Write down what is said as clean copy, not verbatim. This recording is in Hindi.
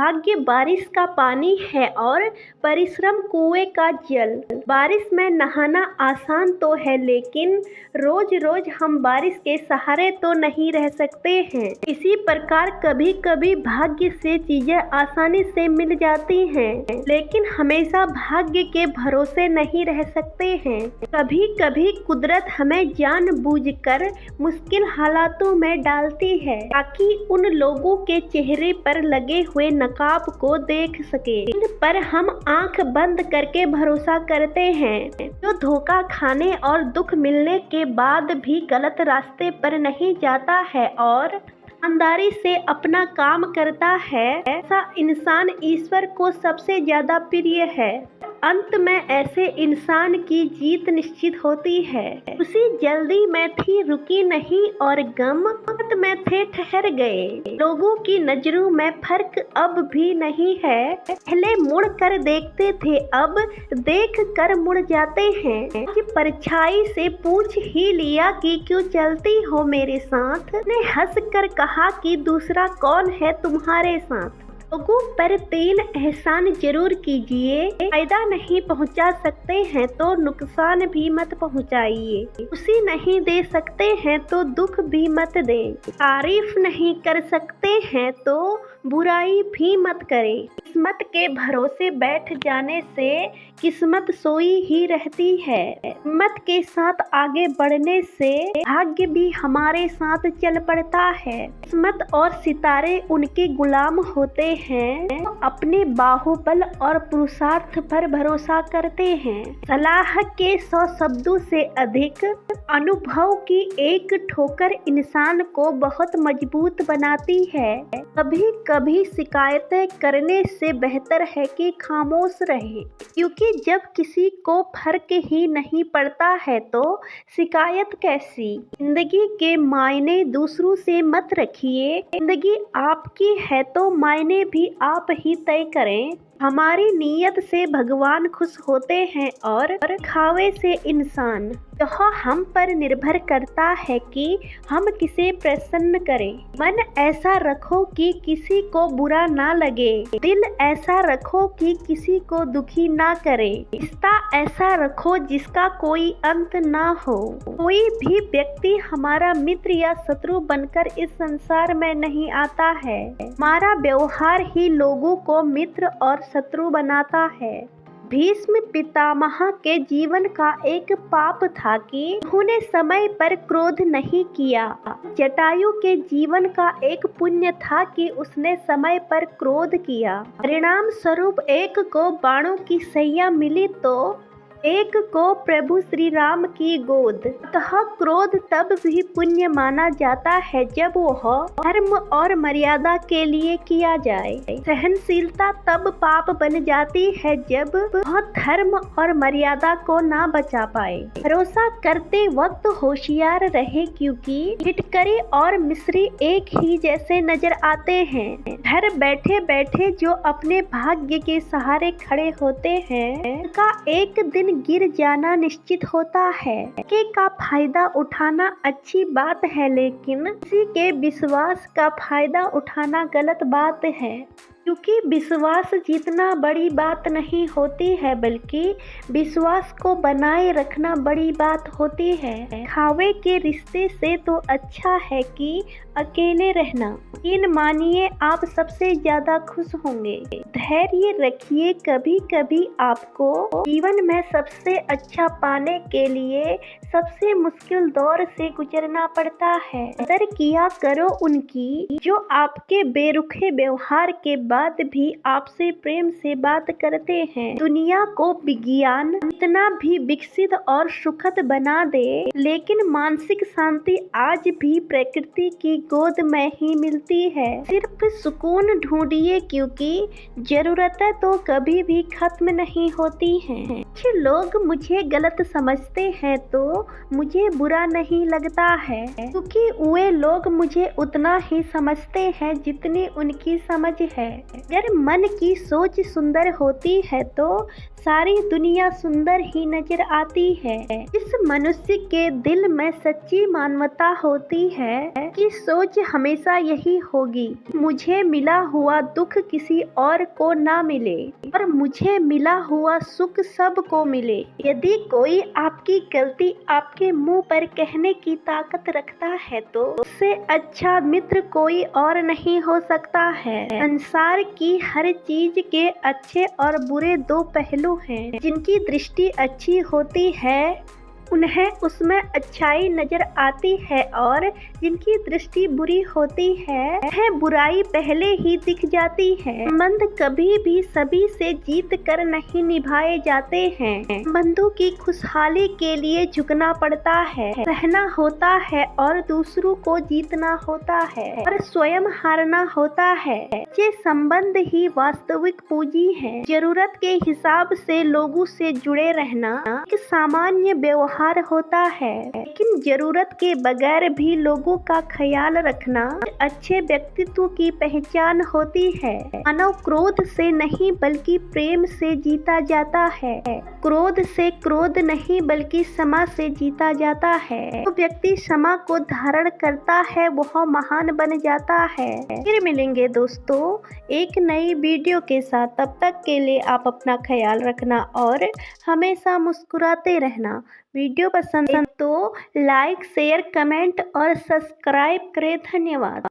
भाग्य बारिश का पानी है और परिश्रम कुएं का जल। बारिश में नहाना आसान तो है, लेकिन रोज रोज हम बारिश के सहारे तो नहीं रह सकते हैं। इसी प्रकार कभी कभी भाग्य से चीजें आसानी से मिल जाती हैं, लेकिन हमेशा भाग्य के भरोसे नहीं रह सकते हैं। कभी कभी कुदरत हमें जानबूझकर मुश्किल हालातों में डालती है, ताकि उन लोगों के चेहरे पर लगे हुए नकाब को देख सके, इन पर हम आंख बंद करके भरोसा करते हैं, जो धोखा खाने और दुख मिलने के बाद भी गलत रास्ते पर नहीं जाता है और ईमानदारी से अपना काम करता है। ऐसा इंसान ईश्वर को सबसे ज्यादा प्रिय है। अंत में ऐसे इंसान की जीत निश्चित होती है। उसी जल्दी में थी रुकी नहीं और गम अंत में थे ठहर गए। लोगों की नजरों में फर्क अब भी नहीं है। पहले मुड़ कर देखते थे, अब देख कर मुड़ जाते हैं। कि परछाई से पूछ ही लिया कि क्यों चलती हो मेरे साथ। ने हंस कर कहा कि दूसरा कौन है तुम्हारे साथ। लोगों पर 3 एहसान जरूर कीजिए। फायदा नहीं पहुंचा सकते हैं तो नुकसान भी मत पहुंचाइए। खुशी नहीं दे सकते हैं तो दुख भी मत दें। तारीफ नहीं कर सकते हैं तो बुराई भी मत करें। किस्मत के भरोसे बैठ जाने से किस्मत सोई ही रहती है। हिम्मत के साथ आगे बढ़ने से भाग्य भी हमारे साथ चल पड़ता है। किस्मत और सितारे उनके गुलाम होते हैं, अपने बाहुबल और पुरुषार्थ पर भरोसा करते हैं। सलाह के 100 शब्दों से अधिक अनुभव की एक ठोकर इंसान को बहुत मजबूत बनाती है। कभी कभी शिकायतें करने से बेहतर है कि खामोश रहे, क्योंकि जब किसी को फर्क ही नहीं पड़ता है तो शिकायत कैसी। जिंदगी के मायने दूसरों से मत रखिए। जिंदगी आपकी है तो मायने भी आप ही तय करें। हमारी नीयत से भगवान खुश होते हैं और खावे से इंसान। यह हम पर निर्भर करता है कि हम किसे प्रसन्न करें। मन ऐसा रखो कि किसी को बुरा ना लगे। दिल ऐसा रखो कि किसी को दुखी ना करे। रिश्ता ऐसा रखो जिसका कोई अंत ना हो। कोई भी व्यक्ति हमारा मित्र या शत्रु बनकर इस संसार में नहीं आता है। हमारा व्यवहार ही लोगों को मित्र और शत्रु बनाता है। भीष्म पितामह के जीवन का एक पाप था कि उन्होंने समय पर क्रोध नहीं किया। जटायु के जीवन का एक पुण्य था कि उसने समय पर क्रोध किया। परिणाम स्वरूप एक को बाणों की सैया मिली तो एक को प्रभु श्री राम की गोद। अतः क्रोध तब भी पुण्य माना जाता है जब वह धर्म और मर्यादा के लिए किया जाए। सहनशीलता तब पाप बन जाती है जब वह धर्म और मर्यादा को ना बचा पाए। भरोसा करते वक्त होशियार रहे, क्योंकि फिटकरी और मिस्री एक ही जैसे नजर आते हैं। घर बैठे बैठे जो अपने भाग्य के सहारे खड़े होते हैं, उनका एक दिन गिर जाना निश्चित होता है। का फायदा उठाना अच्छी बात है, लेकिन किसी के विश्वास का फायदा उठाना गलत बात है। क्योंकि विश्वास जीतना बड़ी बात नहीं होती है, बल्कि विश्वास को बनाए रखना बड़ी बात होती है। खावे के रिश्ते से तो अच्छा है कि अकेले रहना। यकीन मानिए आप सबसे ज्यादा खुश होंगे। धैर्य रखिए, कभी कभी आपको जीवन में सबसे अच्छा पाने के लिए सबसे मुश्किल दौर से गुजरना पड़ता है। कदर किया करो उनकी जो आपके बेरुखे व्यवहार के बाद भी आपसे प्रेम से बात करते हैं। दुनिया को विज्ञान इतना भी विकसित और सुखद बना दे, लेकिन मानसिक शांति आज भी प्रकृति की गोद में ही मिलती है। सिर्फ सुकून ढूंढिए, क्योंकि जरूरतें तो कभी भी खत्म नहीं होती हैं। कुछ लोग मुझे गलत समझते हैं तो मुझे बुरा नहीं लगता है, क्योंकि वे लोग मुझे उतना ही समझते हैं जितनी उनकी समझ है। अगर मन की सोच सुंदर होती है तो सारी दुनिया सुंदर ही नजर आती है। इस मनुष्य के दिल में सच्ची मानवता होती है कि सोच हमेशा यही होगी, मुझे मिला हुआ दुख किसी और को ना मिले और मुझे मिला हुआ सुख सबको मिले। यदि कोई आपकी गलती आपके मुंह पर कहने की ताकत रखता है तो उससे अच्छा मित्र कोई और नहीं हो सकता है। संसार की हर चीज के अच्छे और बुरे दो पहलू हैं। जिनकी दृष्टि अच्छी होती है उन्हें उसमें अच्छाई नजर आती है और जिनकी दृष्टि बुरी होती है वह बुराई पहले ही दिख जाती है। संबंध कभी भी सभी से जीत कर नहीं निभाए जाते हैं। संबंधों की खुशहाली के लिए झुकना पड़ता है, सहना होता है और दूसरों को जीतना होता है और स्वयं हारना होता है। ये संबंध ही वास्तविक पूंजी है। जरूरत के हिसाब से लोगों से जुड़े रहना एक सामान्य व्यवहार होता है, लेकिन जरूरत के बगैर भी लोगों का ख्याल रखना अच्छे व्यक्तित्व की पहचान होती है। मानव क्रोध से नहीं बल्कि प्रेम से जीता जाता है। क्रोध से क्रोध नहीं बल्कि क्षमा से जीता जाता है। जो व्यक्ति क्षमा को धारण करता है वह महान बन जाता है। फिर मिलेंगे दोस्तों एक नई वीडियो के साथ। तब तक के लिए आप अपना ख्याल रखना और हमेशा मुस्कुराते रहना। वीडियो पसंद है तो लाइक शेयर कमेंट और सब्सक्राइब करें। धन्यवाद।